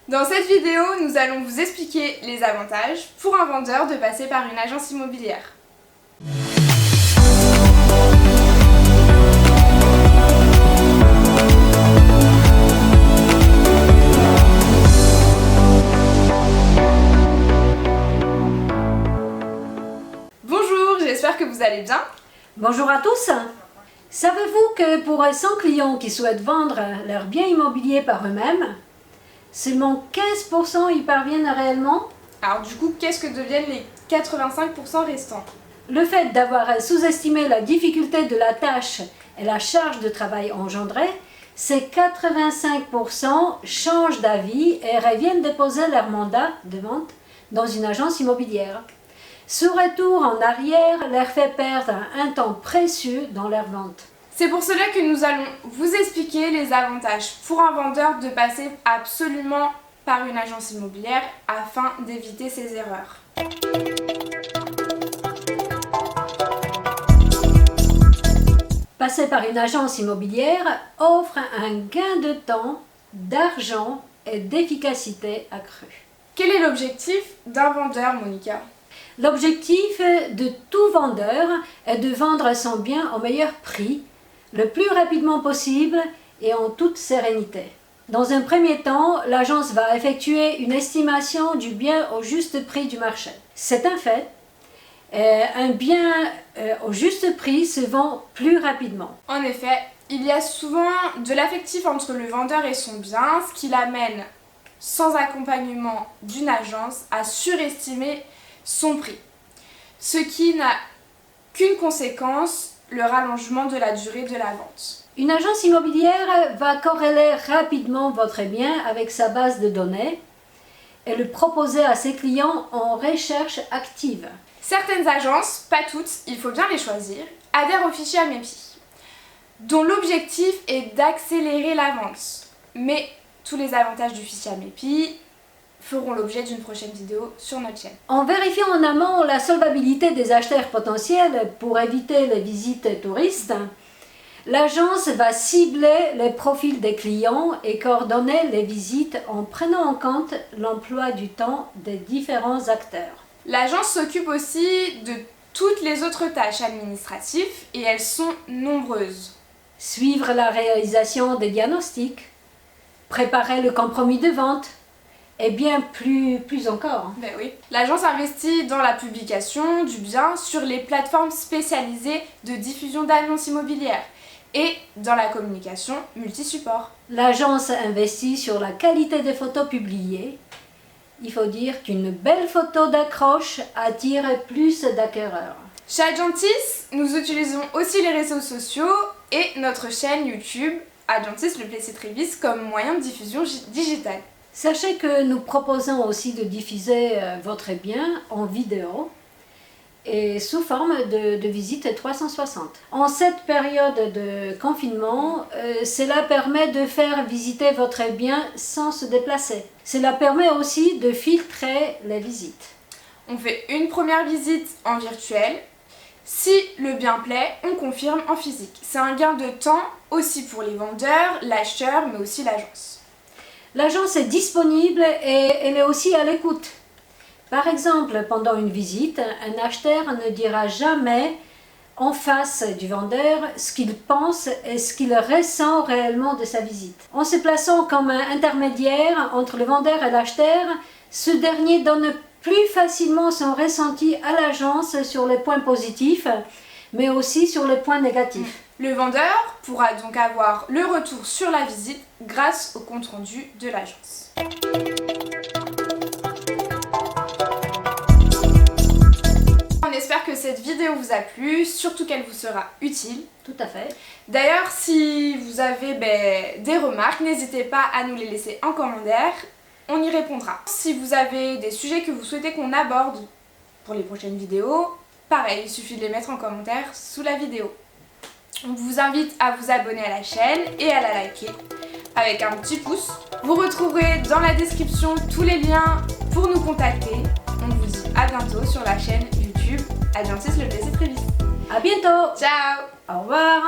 Dans cette vidéo, nous allons vous expliquer les avantages pour un vendeur de passer par une agence immobilière. Bonjour, j'espère que vous allez bien. Bonjour à tous. Savez-vous que pour 100 clients qui souhaitent vendre leur bien immobilier par eux-mêmes, seulement 15% y parviennent réellement? Alors du coup, qu'est-ce que deviennent les 85% restants? Le fait d'avoir sous-estimé la difficulté de la tâche et la charge de travail engendrée, ces 85% changent d'avis et reviennent déposer leur mandat de vente dans une agence immobilière. Ce retour en arrière leur fait perdre un temps précieux dans leur vente. C'est pour cela que nous allons vous expliquer les avantages pour un vendeur de passer absolument par une agence immobilière afin d'éviter ces erreurs. Passer par une agence immobilière offre un gain de temps, d'argent et d'efficacité accrue. Quel est l'objectif d'un vendeur, Monica? L'objectif de tout vendeur est de vendre son bien au meilleur prix, le plus rapidement possible et en toute sérénité. Dans un premier temps, l'agence va effectuer une estimation du bien au juste prix du marché. C'est un fait. Un bien au juste prix se vend plus rapidement. En effet, il y a souvent de l'affectif entre le vendeur et son bien, ce qui l'amène, sans accompagnement d'une agence, à surestimer son prix. Ce qui n'a qu'une conséquence, le rallongement de la durée de la vente. Une agence immobilière va corréler rapidement votre bien avec sa base de données et le proposer à ses clients en recherche active. Certaines agences, pas toutes, il faut bien les choisir, adhèrent au fichier AMEPI, dont l'objectif est d'accélérer la vente. Mais tous les avantages du fichier AMEPI feront l'objet d'une prochaine vidéo sur notre chaîne. En vérifiant en amont la solvabilité des acheteurs potentiels pour éviter les visites touristes, l'agence va cibler les profils des clients et coordonner les visites en prenant en compte l'emploi du temps des différents acteurs. L'agence s'occupe aussi de toutes les autres tâches administratives et elles sont nombreuses. Suivre la réalisation des diagnostics, préparer le compromis de vente, et bien plus encore. Ben oui. L'agence investit dans la publication du bien sur les plateformes spécialisées de diffusion d'annonces immobilières et dans la communication multi-support. L'agence investit sur la qualité des photos publiées. Il faut dire qu'une belle photo d'accroche attire plus d'acquéreurs. Chez Agentis, nous utilisons aussi les réseaux sociaux et notre chaîne YouTube Agentis Le Plessis Trévis comme moyen de diffusion digitale. Sachez que nous proposons aussi de diffuser votre bien en vidéo et sous forme de visite 360. En cette période de confinement, cela permet de faire visiter votre bien sans se déplacer. Cela permet aussi de filtrer les visites. On fait une première visite en virtuel. Si le bien plaît, on confirme en physique. C'est un gain de temps aussi pour les vendeurs, l'acheteur, mais aussi l'agence. L'agence est disponible et elle est aussi à l'écoute. Par exemple, pendant une visite, un acheteur ne dira jamais en face du vendeur ce qu'il pense et ce qu'il ressent réellement de sa visite. En se plaçant comme un intermédiaire entre le vendeur et l'acheteur, ce dernier donne plus facilement son ressenti à l'agence sur les points positifs, mais aussi sur les points négatifs. Le vendeur pourra donc avoir le retour sur la visite grâce au compte-rendu de l'agence. On espère que cette vidéo vous a plu, surtout qu'elle vous sera utile. Tout à fait. D'ailleurs, si vous avez des remarques, n'hésitez pas à nous les laisser en commentaire, on y répondra. Si vous avez des sujets que vous souhaitez qu'on aborde pour les prochaines vidéos, pareil, il suffit de les mettre en commentaire sous la vidéo. On vous invite à vous abonner à la chaîne et à la liker avec un petit pouce. Vous retrouverez dans la description tous les liens pour nous contacter. On vous dit à bientôt sur la chaîne YouTube Agentis Le Plessis Trévis. À bientôt. Ciao. Au revoir.